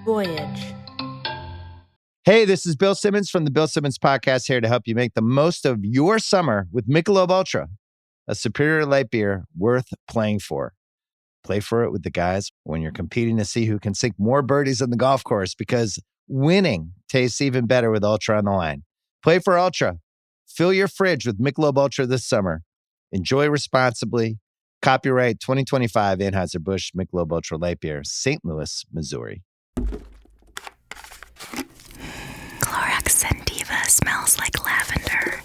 Voyage. Hey, this is Bill Simmons from the Bill Simmons Podcast, here to help you make the most of your summer with Michelob Ultra, a superior light beer worth playing for. Play for it with the guys when you're competing to see who can sink more birdies on the golf course, because winning tastes even better with Ultra on the line. Play for Ultra. Fill your fridge with Michelob Ultra this summer. Enjoy responsibly. Copyright 2025 Anheuser-Busch Michelob Ultra Light Beer, St. Louis, Missouri. Clorox Sentiva smells like lavender.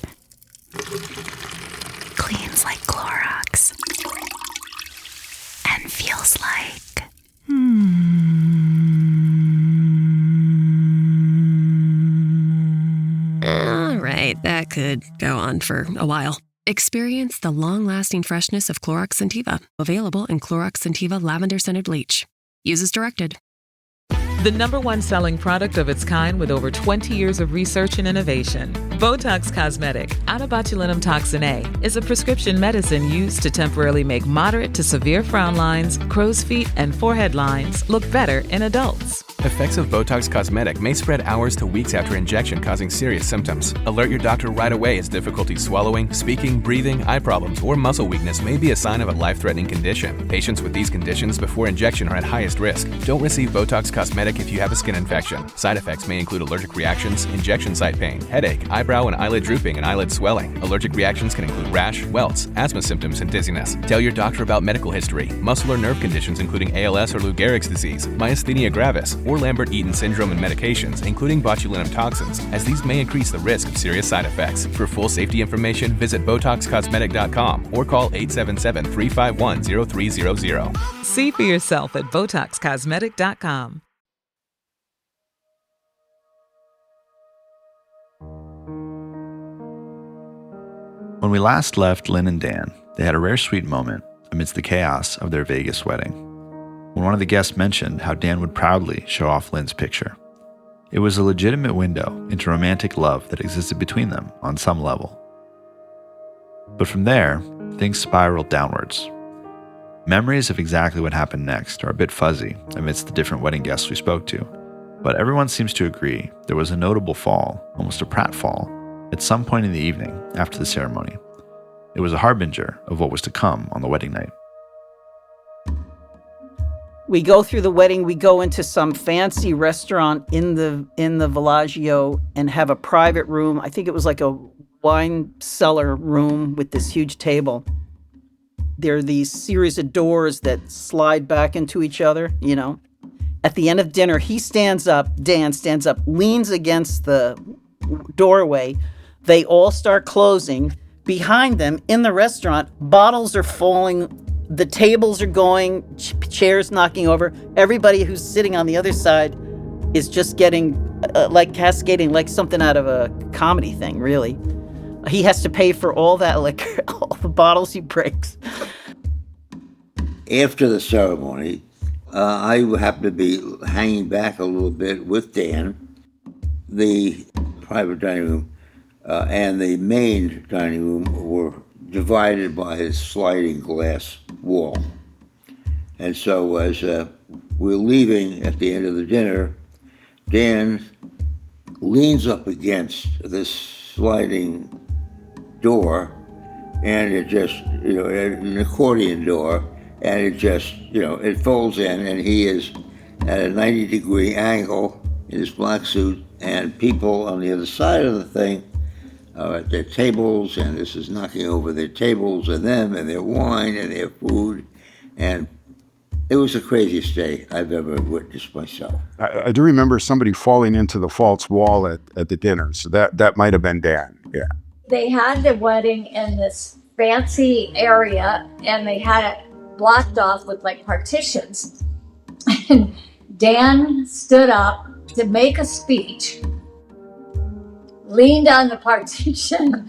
Cleans like Clorox. And feels like... All right, that could go on for a while. Experience the long-lasting freshness of Clorox Sentiva. Available in Clorox Sentiva Lavender Scented Bleach. Use as directed. The #1 selling product of its kind with over 20 years of research and innovation. Botox Cosmetic, onabotulinum toxin A, is a prescription medicine used to temporarily make moderate to severe frown lines, crow's feet, and forehead lines look better in adults. Effects of Botox Cosmetic may spread hours to weeks after injection, causing serious symptoms. Alert your doctor right away as difficulty swallowing, speaking, breathing, eye problems, or muscle weakness may be a sign of a life-threatening condition. Patients with these conditions before injection are at highest risk. Don't receive Botox Cosmetic if you have a skin infection. Side effects may include allergic reactions, injection site pain, headache, eyebrow and eyelid drooping, and eyelid swelling. Allergic reactions can include rash, welts, asthma symptoms, and dizziness. Tell your doctor about medical history, muscle or nerve conditions including ALS or Lou Gehrig's disease, myasthenia gravis, or Lambert-Eaton syndrome, and medications, including botulinum toxins, as these may increase the risk of serious side effects. For full safety information, visit BotoxCosmetic.com or call 877-351-0300. See for yourself at BotoxCosmetic.com. When we last left Lynn and Dan, they had a rare sweet moment amidst the chaos of their Vegas wedding, when one of the guests mentioned how Dan would proudly show off Lynn's picture. It was a legitimate window into romantic love that existed between them on some level. But from there, things spiraled downwards. Memories of exactly what happened next are a bit fuzzy amidst the different wedding guests we spoke to, but everyone seems to agree there was a notable fall, almost a pratfall, at some point in the evening after the ceremony. It was a harbinger of what was to come on the wedding night. We go through the wedding, we go into some fancy restaurant in the Villaggio and have a private room. I think it was like a wine cellar room with this huge table. There are these series of doors that slide back into each other, you know. At the end of dinner, he stands up, Dan stands up, leans against the doorway. They all start closing. Behind them, in the restaurant, bottles are falling, the tables are going, chairs knocking over. Everybody who's sitting on the other side is just getting, like cascading, like something out of a comedy thing, really. He has to pay for all that liquor, all the bottles he breaks. After the ceremony, I happened to be hanging back a little bit with Dan. The private dining room and the main dining room were divided by a sliding glass wall. And so as we're leaving at the end of the dinner, Dan leans up against this sliding door, and it just, an accordion door, and it just, it folds in, and he is at a 90-degree angle in his black suit, and people on the other side of the thing are at their tables, and this is knocking over their tables and them and their wine and their food, and it was the craziest day I've ever witnessed myself. I do remember somebody falling into the false wall at the dinner, so that might have been Dan, yeah. They had the wedding in this fancy area, and they had it blocked off with like partitions. And Dan stood up to make a speech, leaned on the partition,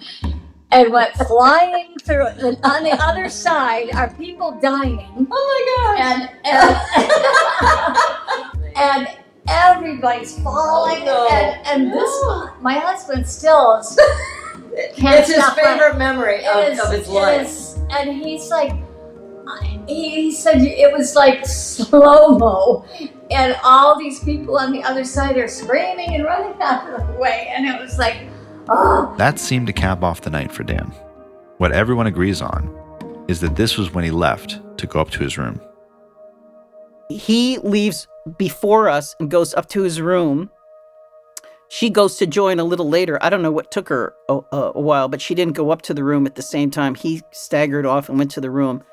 and went flying through it. And on the other side are people dining. Oh my gosh! And everybody's falling. Oh, no. And this, my husband still is. It's his favorite memory of his life. And he's like, he said it was like slow-mo, and all these people on the other side are screaming and running out of the way, and it was like, oh. That seemed to cap off the night for Dan. What everyone agrees on is that this was when he left to go up to his room. He leaves before us and goes up to his room. She goes to join a little later. I don't know what took her a while, but she didn't go up to the room at the same time. He staggered off and went to the room.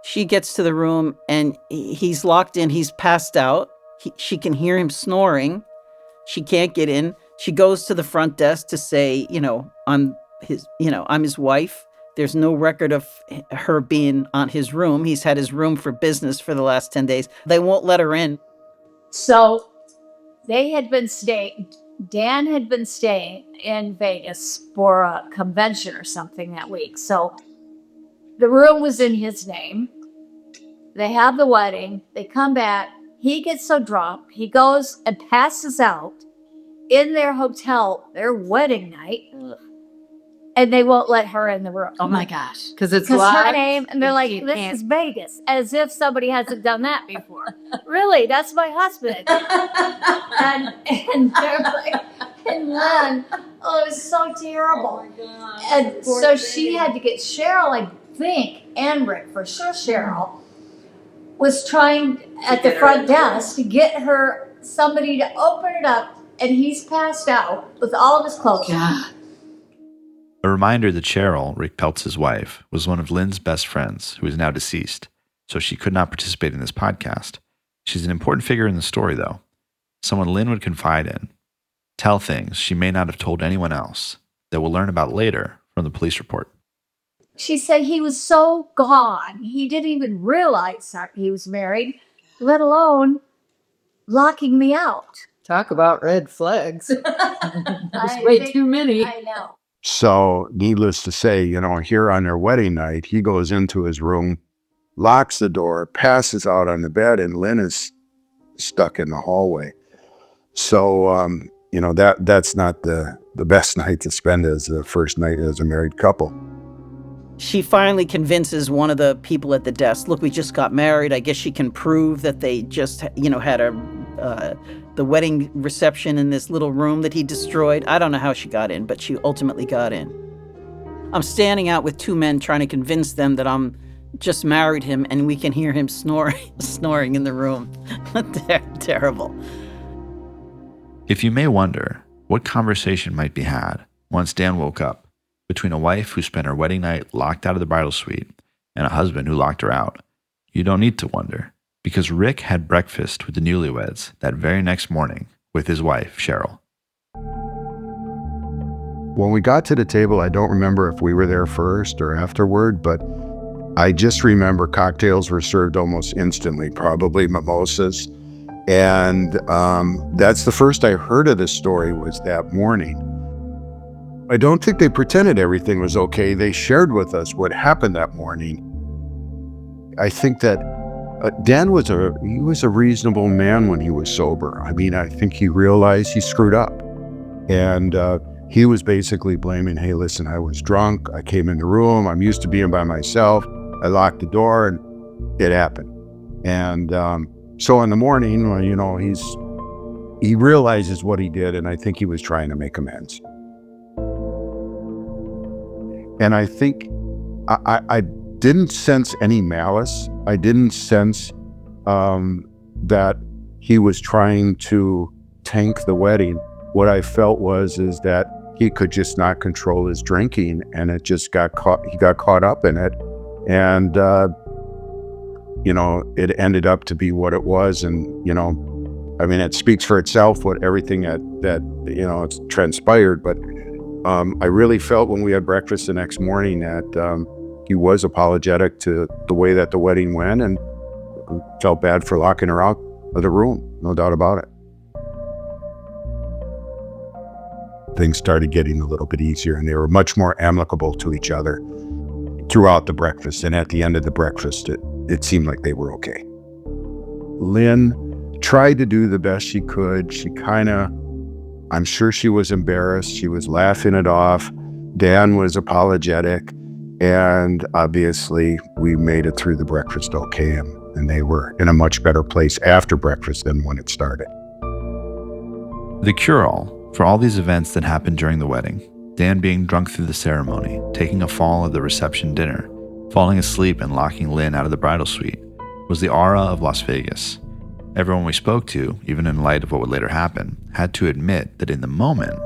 She gets to the room and he's locked in. He's passed out. She can hear him snoring. She can't get in. She goes to the front desk to say, I'm his wife. There's no record of her being on his room. He's had his room for business for the last 10 days. They won't let her in. So they had been staying, Dan had been staying in Vegas for a convention or something that week. So the room was in his name. They have the wedding. They come back. He gets so drunk. He goes and passes out in their hotel, their wedding night. And they won't let her in the room. Oh my gosh. Because it's her name. And they're like, this is Vegas. As if somebody hasn't done that before. Really? That's my husband. and they're like, and Lynn, oh, it was so terrible. Oh my gosh. And so she had to get Cheryl, I think, and Rick, for sure Cheryl, was trying at the front desk to get her somebody to open it up. And he's passed out with all of his clothes on. A reminder that Cheryl, Rick Peltz's wife, was one of Lynn's best friends, who is now deceased, so she could not participate in this podcast. She's an important figure in the story, though. Someone Lynn would confide in, tell things she may not have told anyone else, that we'll learn about later from the police report. She said he was so gone, he didn't even realize that he was married, let alone locking me out. Talk about red flags. There's way too many. I know. So, needless to say, here on their wedding night, he goes into his room, locks the door, passes out on the bed, and Lynn is stuck in the hallway. So, that's not the best night to spend as the first night as a married couple. She finally convinces one of the people at the desk, look, we just got married. I guess she can prove that they just, had the wedding reception in this little room that he destroyed. I don't know how she got in, but she ultimately got in. I'm standing out with two men trying to convince them that I'm just married him, and we can hear him snoring in the room. Terrible. If you may wonder what conversation might be had once Dan woke up between a wife who spent her wedding night locked out of the bridal suite and a husband who locked her out, you don't need to wonder, because Rick had breakfast with the newlyweds that very next morning with his wife, Cheryl. When we got to the table, I don't remember if we were there first or afterward, but I just remember cocktails were served almost instantly, probably mimosas. And that's the first I heard of this story was that morning. I don't think they pretended everything was okay. They shared with us what happened that morning. I think that Dan was a reasonable man when he was sober. I mean, I think he realized he screwed up. And he was basically blaming, hey, listen, I was drunk. I came in the room. I'm used to being by myself. I locked the door and it happened. And so in the morning, he realizes what he did. And I think he was trying to make amends. And I think I didn't sense any malice. I didn't sense that he was trying to tank the wedding. What I felt is that he could just not control his drinking, and it just got caught. He got caught up in it, and it ended up to be what it was. And it speaks for itself. What everything that it's transpired, but. I really felt when we had breakfast the next morning that he was apologetic to the way that the wedding went and felt bad for locking her out of the room, no doubt about it. Things started getting a little bit easier and they were much more amicable to each other throughout the breakfast. And at the end of the breakfast, it seemed like they were okay. Lynn tried to do the best she could. I'm sure she was embarrassed. She was laughing it off. Dan was apologetic. And obviously, we made it through the breakfast okay, and they were in a much better place after breakfast than when it started. The cure-all for all these events that happened during the wedding, Dan being drunk through the ceremony, taking a fall at the reception dinner, falling asleep and locking Lynn out of the bridal suite, was the aura of Las Vegas. Everyone we spoke to, even in light of what would later happen, had to admit that in the moment,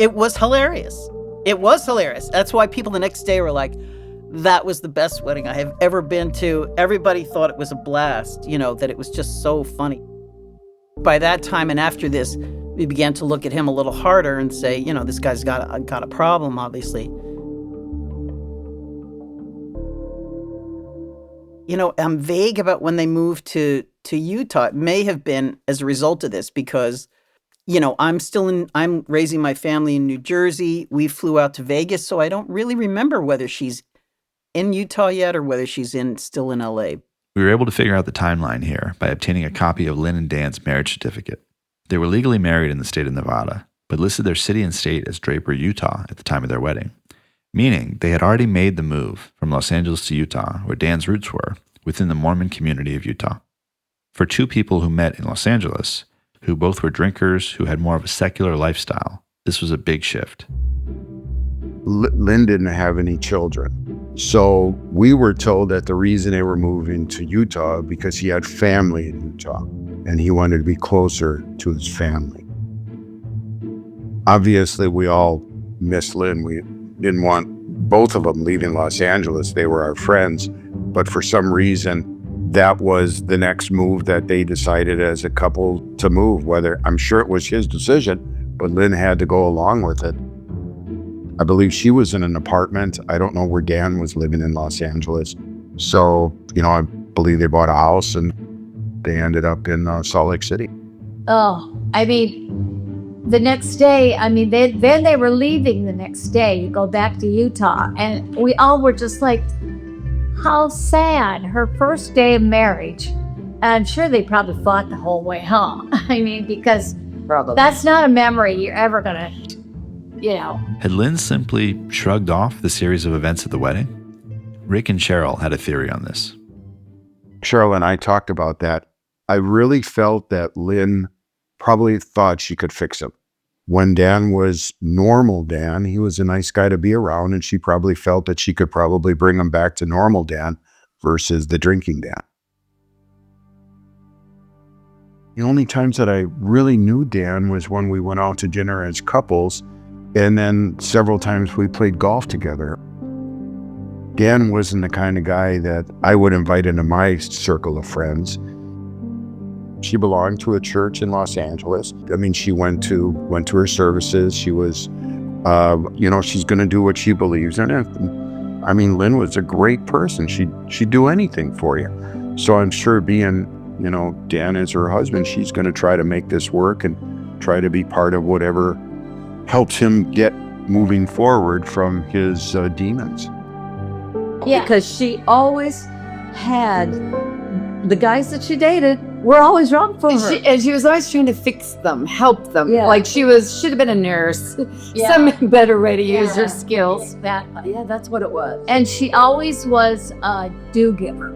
It was hilarious. It was hilarious. That's why people the next day were like, that was the best wedding I have ever been to. Everybody thought it was a blast, that it was just so funny. By that time and after this, we began to look at him a little harder and say, this guy's got a problem, obviously. I'm vague about when they moved to Utah. It may have been as a result of this because, I'm raising my family in New Jersey. We flew out to Vegas, so I don't really remember whether she's in Utah yet or whether she's still in LA. we were able to figure out the timeline here by obtaining a copy of Lynn and Dan's marriage certificate. They were legally married in the state of Nevada, but listed their city and state as Draper, Utah at the time of their wedding, meaning they had already made the move from Los Angeles to Utah, where Dan's roots were, within the Mormon community of Utah. For two people who met in Los Angeles, who both were drinkers, who had more of a secular lifestyle, this was a big shift. Lynn didn't have any children. So we were told that the reason they were moving to Utah because he had family in Utah and he wanted to be closer to his family. Obviously, we all missed Lynn. We didn't want both of them leaving Los Angeles. They were our friends. But for some reason, that was the next move that they decided as a couple to move, whether I'm sure it was his decision, but Lynn had to go along with it. I believe she was in an apartment. I don't know where Dan was living in Los Angeles. So, I believe they bought a house and they ended up in Salt Lake City. Oh, the next day, then they were leaving the next day. You go back to Utah, and we all were just like, how sad. Her first day of marriage. I'm sure they probably fought the whole way home. Because Probably. that's not a memory you're ever gonna, Had Lynn simply shrugged off the series of events at the wedding? Rick and Cheryl had a theory on this. Cheryl and I talked about that. I really felt that Lynn probably thought she could fix him. When Dan was normal Dan, he was a nice guy to be around, and she probably felt that she could probably bring him back to normal Dan versus the drinking Dan. The only times that I really knew Dan was when we went out to dinner as couples, and then several times we played golf together. Dan wasn't the kind of guy that I would invite into my circle of friends. She belonged to a church in Los Angeles. She went to her services. She was, she's going to do what she believes in. Lynn was a great person. She'd do anything for you. So I'm sure being, Dan is her husband, she's going to try to make this work and try to be part of whatever helps him get moving forward from his demons. Yeah. Because she always had the guys that she dated were always wrong for her. And she was always trying to fix them, help them. Yeah. Like should have been a nurse, some better way to use her skills. Exactly. Yeah, that's what it was. And she always was a do-giver.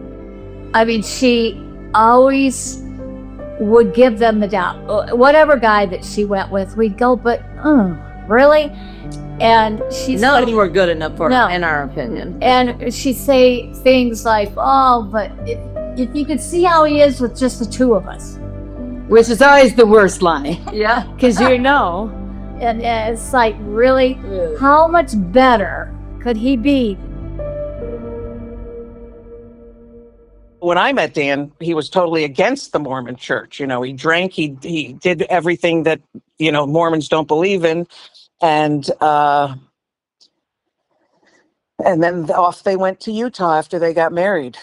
She always would give them the doubt. Whatever guy that she went with, we'd go, but really? And she's None of them were good enough for No. her, in our opinion. And she'd say things like, oh, but if you could see how he is with just the two of us. Which is always the worst line. Yeah. Because And it's like, really? How much better could he be? When I met Dan, he was totally against the Mormon church. He drank, he did everything that, Mormons don't believe in. And then off they went to Utah after they got married.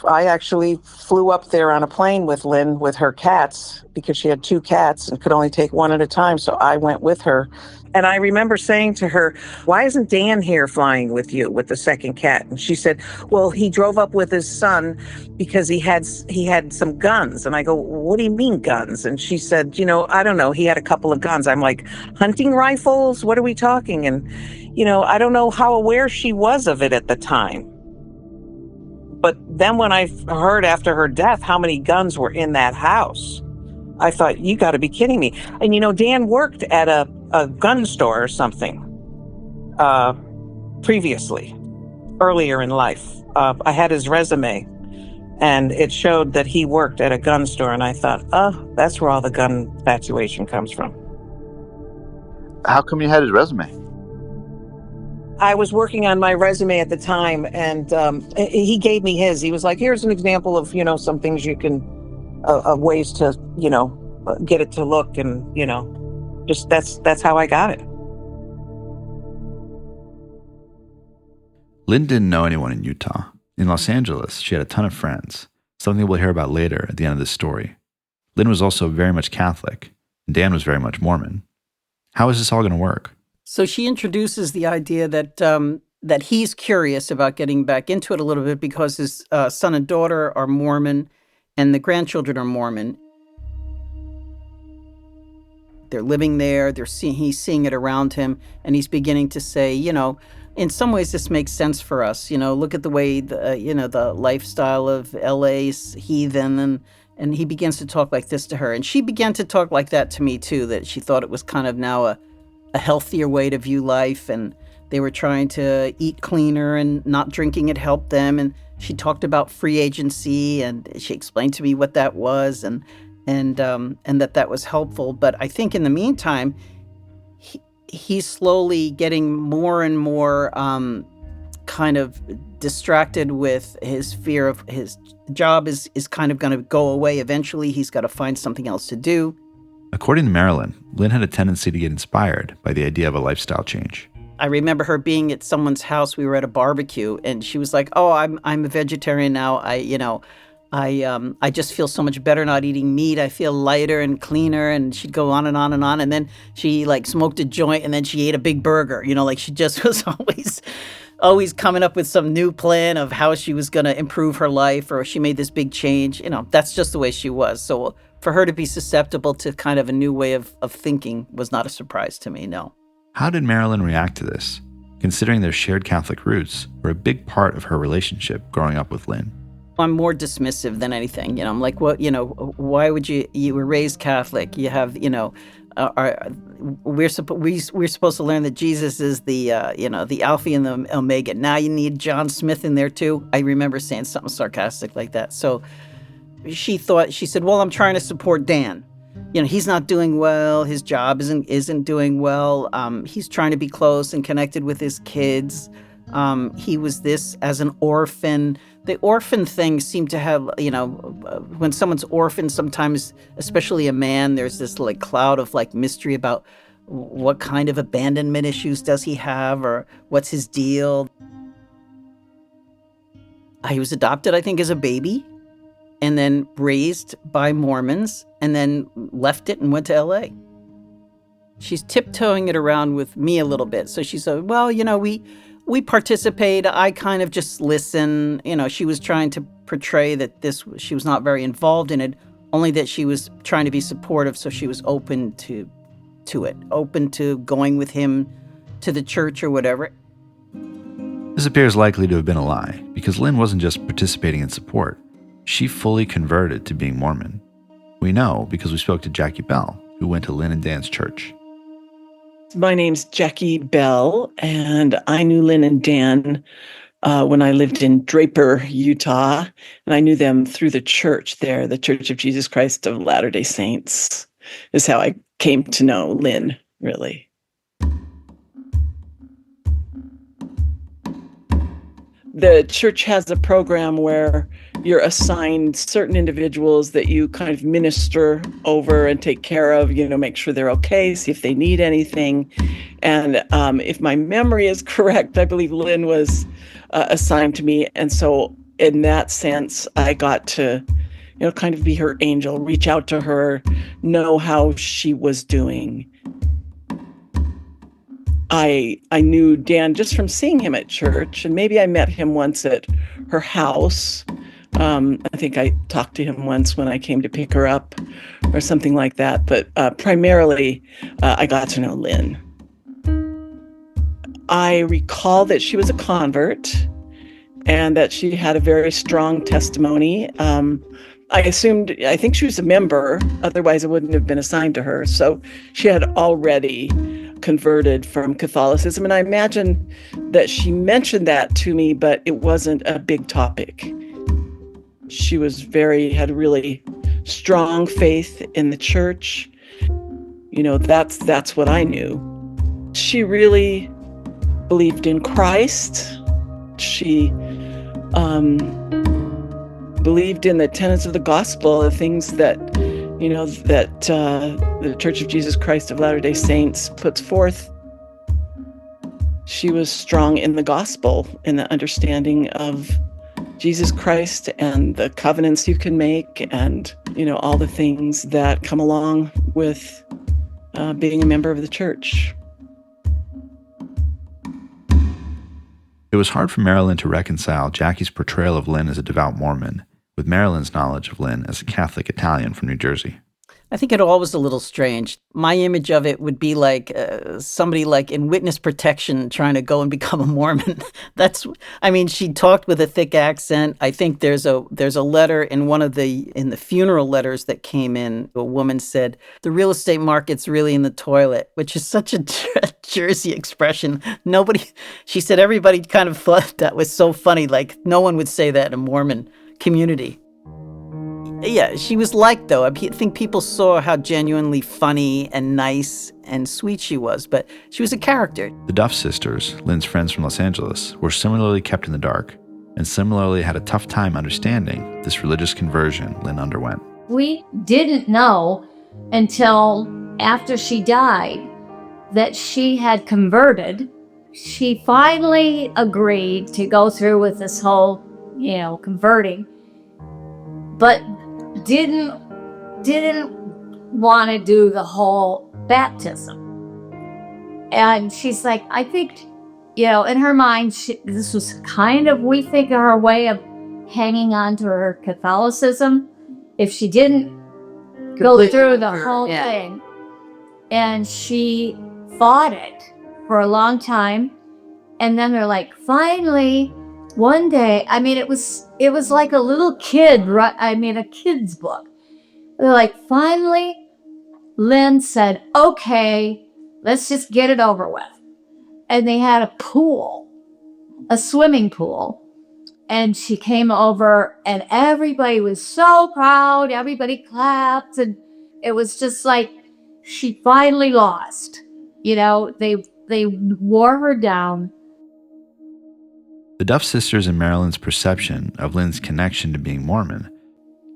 I actually flew up there on a plane with Lynn with her cats because she had two cats and could only take one at a time. So I went with her. And I remember saying to her, why isn't Dan here flying with you with the second cat? And she said, well, he drove up with his son because he had some guns. And I go, what do you mean guns? And she said, I don't know. He had a couple of guns. I'm like, hunting rifles? What are we talking? And I don't know how aware she was of it at the time. But then when I heard after her death how many guns were in that house, I thought, you got to be kidding me. And Dan worked at a gun store or something previously, earlier in life. I had his resume, and it showed that he worked at a gun store, and I thought, oh, that's where all the gun infatuation comes from. How come you had his resume? I was working on my resume at the time, and he gave me his. He was like, here's an example of, some things you can, of ways to, get it to look, and, just that's how I got it. Lynn didn't know anyone in Utah. In Los Angeles, she had a ton of friends, something we'll hear about later at the end of this story. Lynn was also very much Catholic, and Dan was very much Mormon. How is this all going to work? So she introduces the idea that he's curious about getting back into it a little bit because his son and daughter are Mormon, and the grandchildren are Mormon. They're living there. He's seeing it around him, and he's beginning to say, in some ways this makes sense for us. Look at the way the lifestyle of LA's heathen, and he begins to talk like this to her, and she began to talk like that to me too. That she thought it was kind of now a healthier way to view life, and they were trying to eat cleaner, and not drinking had helped them. And she talked about free agency, and she explained to me what that was, and that was helpful. But I think in the meantime, he's slowly getting more and more kind of distracted with his fear of his job is kind of going to go away eventually. He's got to find something else to do. According to Marilyn, Lynn had a tendency to get inspired by the idea of a lifestyle change. I remember her being at someone's house. We were at a barbecue, and she was like, "Oh, I'm a vegetarian now. I just feel so much better not eating meat. I feel lighter and cleaner." And she'd go on and on and on. And then she smoked a joint, and then she ate a big burger. She just was always coming up with some new plan of how she was going to improve her life, or she made this big change. That's just the way she was. So for her to be susceptible to kind of a new way of thinking was not a surprise to me, no. How did Marilyn react to this, considering their shared Catholic roots were a big part of her relationship growing up with Lynn? I'm more dismissive than anything. I'm like, well, why would you were raised Catholic? You have, we're supposed to learn that Jesus is the Alpha and the Omega. Now you need John Smith in there too. I remember saying something sarcastic like that. So she said, well, I'm trying to support Dan. He's not doing well. His job isn't doing well. He's trying to be close and connected with his kids. He was this as an orphan. The orphan thing seemed to have, when someone's orphan, sometimes, especially a man, there's this cloud of mystery about what kind of abandonment issues does he have, or what's his deal. He was adopted, I think, as a baby, and then raised by Mormons, and then left it and went to LA. She's tiptoeing it around with me a little bit. So she said, well, we participate. I kind of just listen. She was trying to portray that she was not very involved in it, only that she was trying to be supportive. So she was open to it, open to going with him to the church or whatever. This appears likely to have been a lie, because Lynn wasn't just participating in support. She fully converted to being Mormon. We know because we spoke to Jackie Bell, who went to Lynn and Dan's church. My name's Jackie Bell, and I knew Lynn and Dan when I lived in Draper, Utah, and I knew them through the church there, the Church of Jesus Christ of Latter-day Saints, is how I came to know Lynn, really. The church has a program where you're assigned certain individuals that you kind of minister over and take care of, make sure they're okay, see if they need anything. And if my memory is correct, I believe Lynn was assigned to me. And so in that sense, I got to, kind of be her angel, reach out to her, know how she was doing. I knew Dan just from seeing him at church, and maybe I met him once at her house. I think I talked to him once when I came to pick her up or something like that. But primarily, I got to know Lynn. I recall that she was a convert and that she had a very strong testimony. I think she was a member, otherwise it wouldn't have been assigned to her. So she had already converted from Catholicism. And I imagine that she mentioned that to me, but it wasn't a big topic. She had a really strong faith in the church. That's what I knew. She really believed in Christ. She believed in the tenets of the gospel, the things that the Church of Jesus Christ of Latter-day Saints puts forth. She was strong in the gospel, in the understanding of Jesus Christ and the covenants you can make and, all the things that come along with being a member of the church. It was hard for Marilyn to reconcile Jackie's portrayal of Lynn as a devout Mormon with Marilyn's knowledge of Lynn as a Catholic Italian from New Jersey. I think it all was a little strange. My image of it would be like somebody like in witness protection trying to go and become a Mormon. She talked with a thick accent. I think there's a letter in the funeral letters that came in. A woman said, "The real estate market's really in the toilet," which is such a Jersey expression. She said everybody kind of thought that was so funny. Like no one would say that in a Mormon community. Yeah, she was liked, though. I think people saw how genuinely funny and nice and sweet she was, but she was a character. The Duff sisters, Lynn's friends from Los Angeles, were similarly kept in the dark and similarly had a tough time understanding this religious conversion Lynn underwent. We didn't know until after she died that she had converted. She finally agreed to go through with this whole, converting, but didn't want to do the whole baptism. And she's like, I think, in her mind, this was kind of, we think, her way of hanging on to her Catholicism if she didn't go through the whole thing. And she fought it for a long time. And then they're like, finally, one day, it was like a little kid, a kid's book. They're like, finally, Lynn said, okay, let's just get it over with. And they had a swimming pool. And she came over and everybody was so proud. Everybody clapped. And it was just like, she finally lost. They wore her down. The Duff sisters and Marilyn's perception of Lynn's connection to being Mormon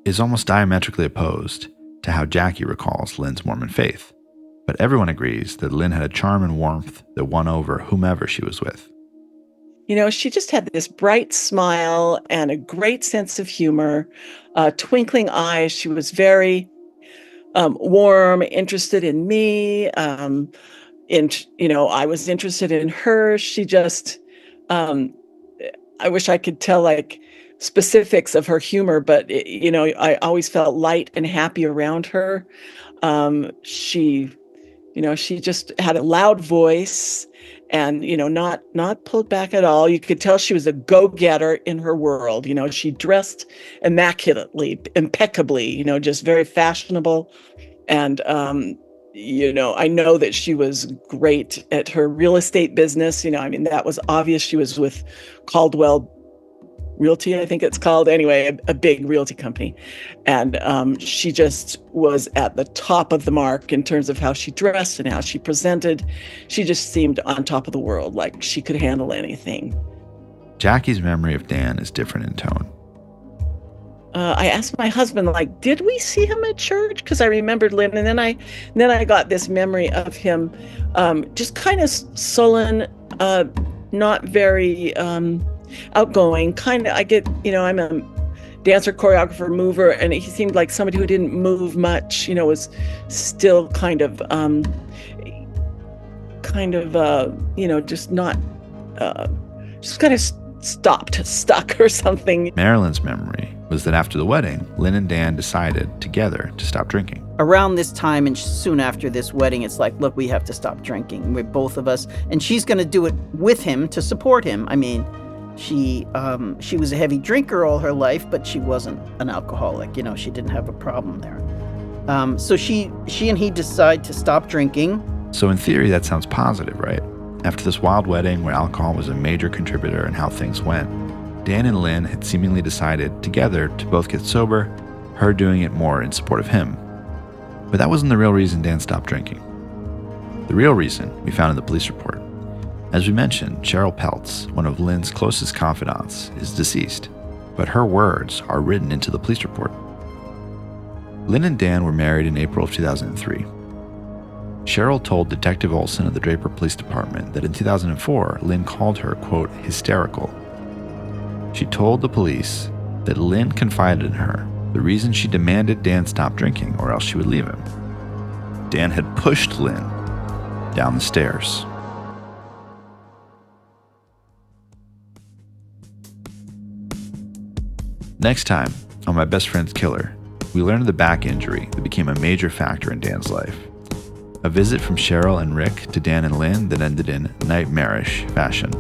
is almost diametrically opposed to how Jackie recalls Lynn's Mormon faith. But everyone agrees that Lynn had a charm and warmth that won over whomever she was with. She just had this bright smile and a great sense of humor, twinkling eyes. She was very warm, interested in me. I was interested in her. She just... I wish I could tell specifics of her humor, but I always felt light and happy around her. She just had a loud voice and, not pulled back at all. You could tell she was a go-getter in her world. She dressed immaculately, impeccably, just very fashionable. And, I know that she was great at her real estate business. That was obvious. She was with Caldwell Realty, I think it's called. Anyway, a big realty company. And she just was at the top of the mark in terms of how she dressed and how she presented. She just seemed on top of the world, like she could handle anything. Jackie's memory of Dan is different in tone. I asked my husband, did we see him at church? Because I remembered Lynn, and then I got this memory of him, just kind of sullen, not very outgoing. Kind of, I'm a dancer, choreographer, mover, and he seemed like somebody who didn't move much. Was still kind of, just not, just kind of stuck or something. Marilyn's memory was that after the wedding, Lynn and Dan decided together to stop drinking. Around this time and soon after this wedding, it's like, look, we have to stop drinking. We're both of us. And she's going to do it with him to support him. I mean, she was a heavy drinker all her life, but she wasn't an alcoholic. You know, she didn't have a problem there. So she and he decide to stop drinking. So in theory, that sounds positive, right? After this wild wedding where alcohol was a major contributor in how things went, Dan and Lynn had seemingly decided together to both get sober, her doing it more in support of him. But that wasn't the real reason Dan stopped drinking. The real reason we found in the police report. As we mentioned, Cheryl Peltz, one of Lynn's closest confidants, is deceased, but her words are written into the police report. Lynn and Dan were married in April of 2003. Cheryl told Detective Olson of the Draper Police Department that in 2004, Lynn called her, quote, hysterical. She told the police that Lynn confided in her the reason she demanded Dan stop drinking or else she would leave him. Dan had pushed Lynn down the stairs. Next time, on My Best Friend's Killer, we learned of the back injury that became a major factor in Dan's life. A visit from Cheryl and Rick to Dan and Lynn that ended in nightmarish fashion,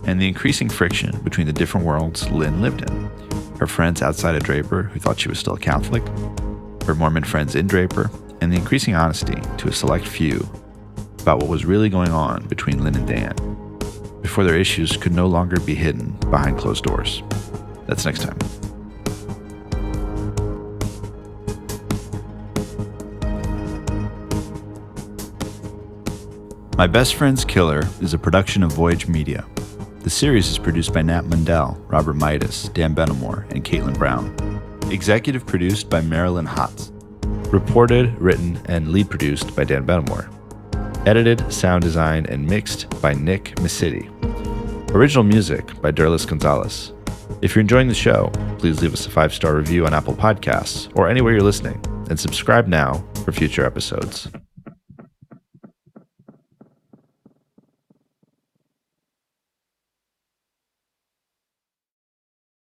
and the increasing friction between the different worlds Lynn lived in. Her friends outside of Draper who thought she was still a Catholic, her Mormon friends in Draper, and the increasing honesty to a select few about what was really going on between Lynn and Dan, before their issues could no longer be hidden behind closed doors. That's next time. My Best Friend's Killer is a production of Voyage Media. The series is produced by Nat Mundell, Robert Midas, Dan Benamore, and Caitlin Brown. Executive produced by Marilyn Hotz. Reported, written, and lead produced by Dan Benamore. Edited, sound designed, and mixed by Nick Misitti. Original music by Derlis Gonzalez. If you're enjoying the show, please leave us a 5-star review on Apple Podcasts or anywhere you're listening, and subscribe now for future episodes.